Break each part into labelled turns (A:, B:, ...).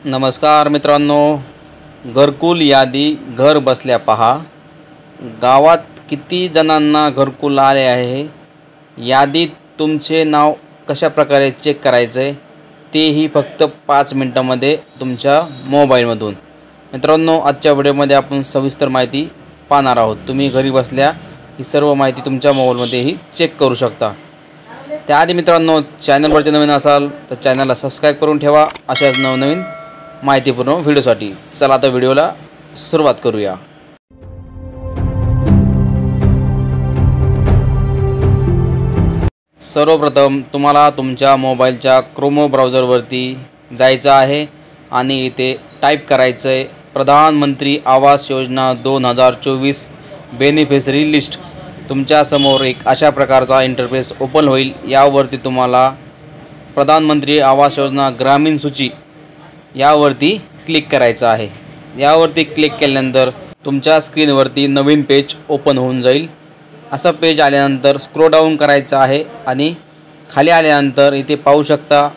A: नमस्कार मित्रांनो, घरकुल यादी घर बसल्या पहा. गावात किती जणांना घरकुल आले आहे, यादीत तुमचे नाव कशा प्रकारे चेक करायचे तेही फक्त 5 मिनिटांमध्ये तुमच्या मोबाईलमधून. मित्रांनो, आजच्या व्हिडिओमध्ये आपण सविस्तर माहिती पाहणार आहोत. तुम्ही घरी बसल्या ही सर्व माहिती तुमच्या मोबाईलमध्येही चेक करू शकता. त्याआधी मित्रांनो, चॅनलवरती नवीन असाल तर चॅनलला सबस्क्राईब करून ठेवा अशाच नवनवीन माहितीपूर्ण व्हिडिओसाठी. चला आता व्हिडिओला सुरुवात करूया. सर्वप्रथम तुम्हाला तुमच्या मोबाईलच्या क्रोमो ब्राउझरवरती जायचं आहे आणि इथे टाईप करायचं आहे प्रधानमंत्री आवास योजना 2024 बेनिफिशरी लिस्ट. तुमच्यासमोर एक अशा प्रकारचा इंटरफेस ओपन होईल. यावरती तुम्हाला प्रधानमंत्री आवास योजना ग्रामीण सूची यावरती क्लिक करायचं आहे. यावरती क्लिक केल्यानंतर तुमच्या स्क्रीनवरती नवीन पेज ओपन होऊन जाईल. असं पेज आल्यानंतर स्क्रोल डाऊन करायचं आहे आणि खाली आल्यानंतर इथे पाहू शकता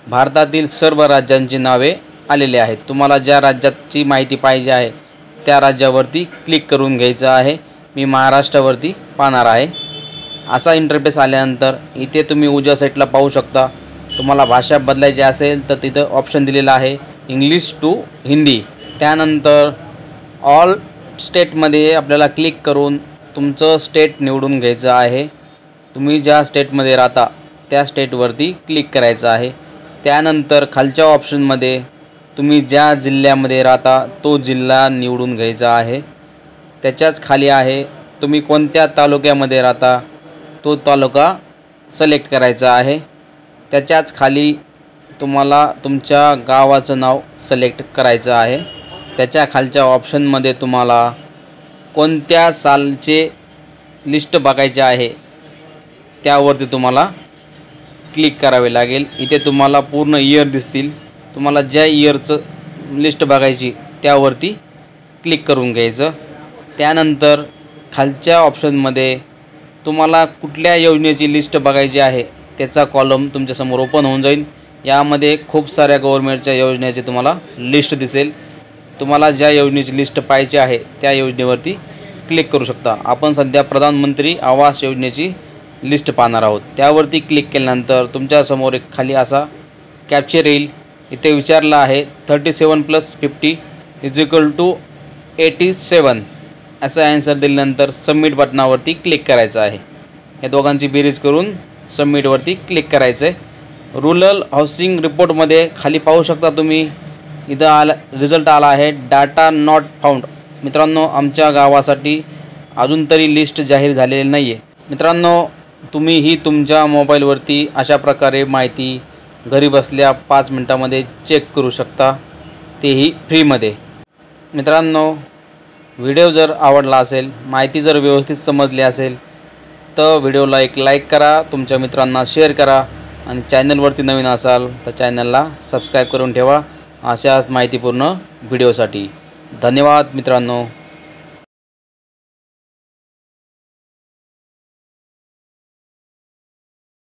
A: भारतातील सर्व राज्यांची नावे आलेली आहेत. तुम्हाला ज्या राज्याची माहिती पाहिजे आहे त्या राज्यावरती क्लिक करून घ्यायचं आहे. मी महाराष्ट्रावरती पाहणार आहे. असा इंटरफेस आल्यानंतर इथे तुम्ही उजव्या साईडला पाहू शकता. तुम्हाला भाषा बदलायची असेल तर तिथं ऑप्शन दिलेला आहे इंग्लिश टू हिंदी. त्यानंतर ऑल स्टेटमध्ये आपल्याला क्लिक करून तुमचं स्टेट निवडून घ्यायचं आहे. तुम्ही ज्या स्टेटमध्ये राहता त्या स्टेटवरती क्लिक करायचं आहे. त्यानंतर खालच्या ऑप्शनमध्ये तुम्ही ज्या जिल्ह्यामध्ये राहता तो जिल्हा निवडून घ्यायचा आहे. त्याच्याच खाली आहे तुम्ही कोणत्या तालुक्यामध्ये राहता तो तालुका सिलेक्ट करायचा आहे. त्याच्याच खाली तुम्हाला तुमच्या गावाचं नाव सिलेक्ट करायचं आहे. त्याच्या खालच्या ऑप्शनमध्ये तुम्हाला कोणत्या सालचे लिस्ट बघायचे आहे त्यावरती तुम्हाला क्लिक करावे लागेल. इथे तुम्हाला पूर्ण इयर दिसतील. तुम्हाला ज्या इयरचं लिस्ट बघायची त्यावरती क्लिक करून घ्यायचं. त्यानंतर खालच्या ऑप्शनमध्ये तुम्हाला कुठल्या योजनेची लिस्ट बघायची आहे त्याचा कॉलम तुमच्यासमोर ओपन होऊन जाईल. यामध्ये खूप साऱ्या गव्हर्नमेंटच्या योजनेची तुम्हाला लिस्ट दिसेल. तुम्हाला ज्या योजनेची लिस्ट पाहिजे आहे त्या योजनेवरती क्लिक करू शकता. आपण सध्या प्रधानमंत्री आवास योजनेची लिस्ट पाहणार आहोत. त्यावरती क्लिक केल्यानंतर तुमच्यासमोर एक खाली असा कॅप्चर येईल. इथे विचारलं आहे 37+50 = 87 असं ॲन्सर दिल्यानंतर सबमिट बटनावरती क्लिक करायचं आहे. या दोघांची बेरीज करून सबमिटवरती क्लिक करायचं आहे. रुरल हाऊसिंग रिपोर्टमध्ये खाली पाहू शकता तुम्ही इथं रिझल्ट आला आहे डाटा नॉट फाउंड. मित्रांनो, आमच्या गावासाठी अजून तरी लिस्ट जाहीर झालेली नाही आहे. मित्रांनो, तुम्हीही तुमच्या मोबाईलवरती अशा प्रकारे माहिती घरी बसल्या 5 मिनिटांमध्ये चेक करू शकता, तेही फ्रीमध्ये. मित्रांनो, व्हिडिओ जर आवडला असेल, माहिती जर व्यवस्थित समजली असेल तर व्हिडिओला एक लाईक करा, तुमच्या मित्रांना शेअर करा आणि चॅनलवरती नवीन असाल तर चॅनलला सबस्क्राईब करून ठेवा अशाच माहितीपूर्ण व्हिडिओसाठी. धन्यवाद मित्रांनो.